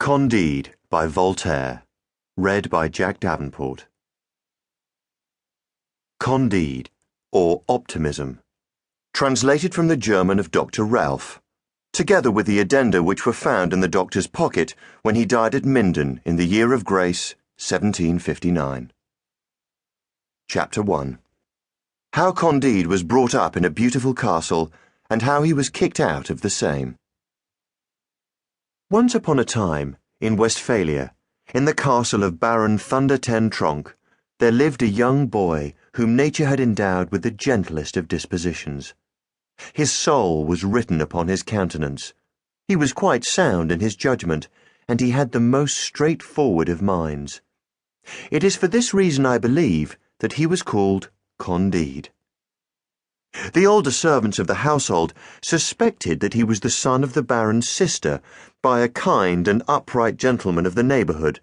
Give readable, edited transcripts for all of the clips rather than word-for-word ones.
Candide by Voltaire, read by Jack Davenport. Candide, or optimism, translated from the German of Dr. Ralph, together with the addenda which were found in the doctor's pocket when he died at Minden in the year of grace 1759. Chapter 1. How Candide was brought up in a beautiful castle, and how he was kicked out of the same. Once upon a time, in Westphalia, in the castle of Baron Thunder Ten Tronckh, there lived a young boy whom nature had endowed with the gentlest of dispositions. His soul was written upon his countenance. He was quite sound in his judgment, and he had the most straightforward of minds. It is for this reason, I believe, that he was called Candide. The older servants of the household suspected that he was the son of the Baron's sister by a kind and upright gentleman of the neighbourhood,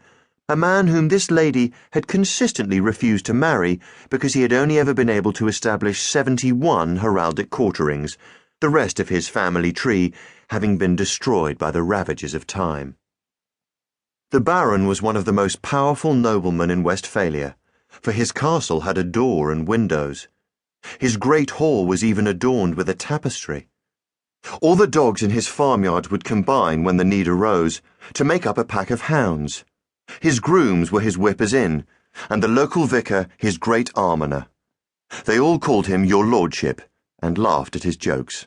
a man whom this lady had consistently refused to marry because he had only ever been able to establish 71 heraldic quarterings, the rest of his family tree having been destroyed by the ravages of time. The Baron was one of the most powerful noblemen in Westphalia, for his castle had a door and windows. His great hall was even adorned with a tapestry. All the dogs in his farmyard would combine when the need arose to make up a pack of hounds. His grooms were his whippers-in, and the local vicar his great almoner. They all called him Your Lordship, and laughed at his jokes.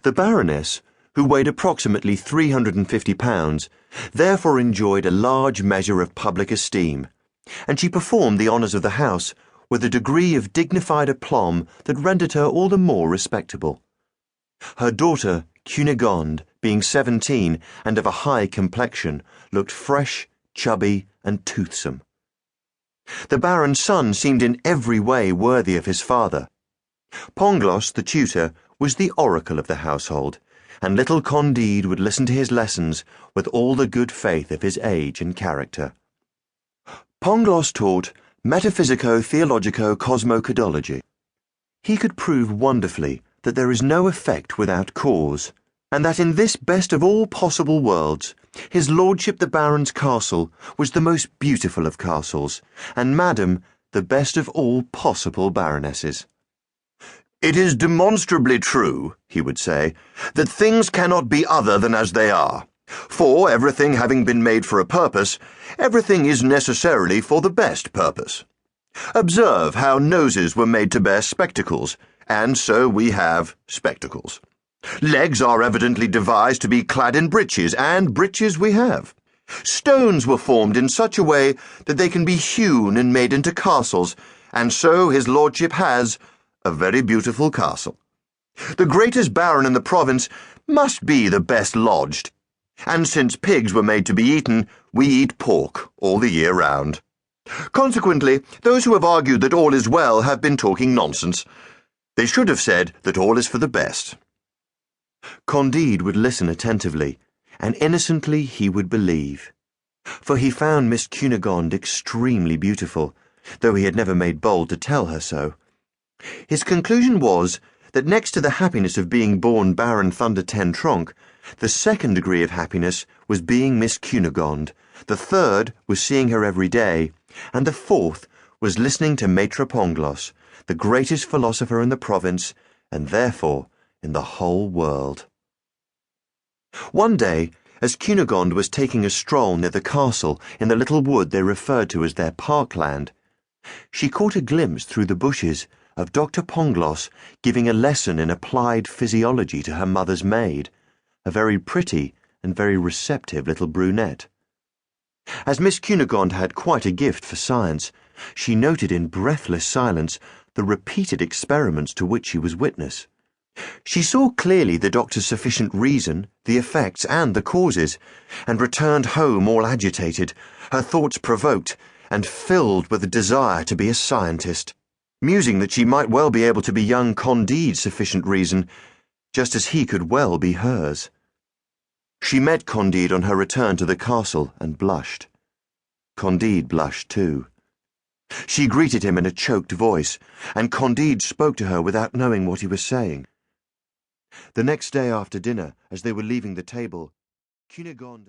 The Baroness, who weighed approximately 350 pounds, therefore enjoyed a large measure of public esteem, and she performed the honours of the house with a degree of dignified aplomb that rendered her all the more respectable. Her daughter, Cunegonde, being 17 and of a high complexion, looked fresh, chubby, and toothsome. The Baron's son seemed in every way worthy of his father. Pangloss, the tutor, was the oracle of the household, and little Candide would listen to his lessons with all the good faith of his age and character. Pangloss taught metaphysico-theologico-cosmocadology. He could prove wonderfully that there is no effect without cause, and that in this best of all possible worlds, his lordship the Baron's castle was the most beautiful of castles, and Madam the best of all possible baronesses. "It is demonstrably true," he would say, "that things cannot be other than as they are. For, everything having been made for a purpose, everything is necessarily for the best purpose. Observe how noses were made to bear spectacles, and so we have spectacles. Legs are evidently devised to be clad in breeches, and breeches we have. Stones were formed in such a way that they can be hewn and made into castles, and so his lordship has a very beautiful castle. The greatest baron in the province must be the best lodged. And since pigs were made to be eaten, we eat pork all the year round. Consequently, those who have argued that all is well have been talking nonsense. They should have said that all is for the best." Candide would listen attentively, and innocently he would believe. For he found Miss Cunegonde extremely beautiful, though he had never made bold to tell her so. His conclusion was that next to the happiness of being born Baron Thunder Ten Tronckh, the second degree of happiness was being Miss Cunegonde, the third was seeing her every day, and the fourth was listening to Maître Pangloss, the greatest philosopher in the province, and therefore in the whole world. One day, as Cunegonde was taking a stroll near the castle in the little wood they referred to as their parkland, she caught a glimpse through the bushes of Dr. Pangloss giving a lesson in applied physiology to her mother's maid, a very pretty and very receptive little brunette. As Miss Cunegonde had quite a gift for science, she noted in breathless silence the repeated experiments to which she was witness. She saw clearly the doctor's sufficient reason, the effects, and the causes, and returned home all agitated, her thoughts provoked, and filled with a desire to be a scientist, musing that she might well be able to be young Candide's sufficient reason, just as he could well be hers. She met Candide on her return to the castle and blushed. Candide blushed too. She greeted him in a choked voice, and Candide spoke to her without knowing what he was saying. The next day after dinner, as they were leaving the table, Cunegonde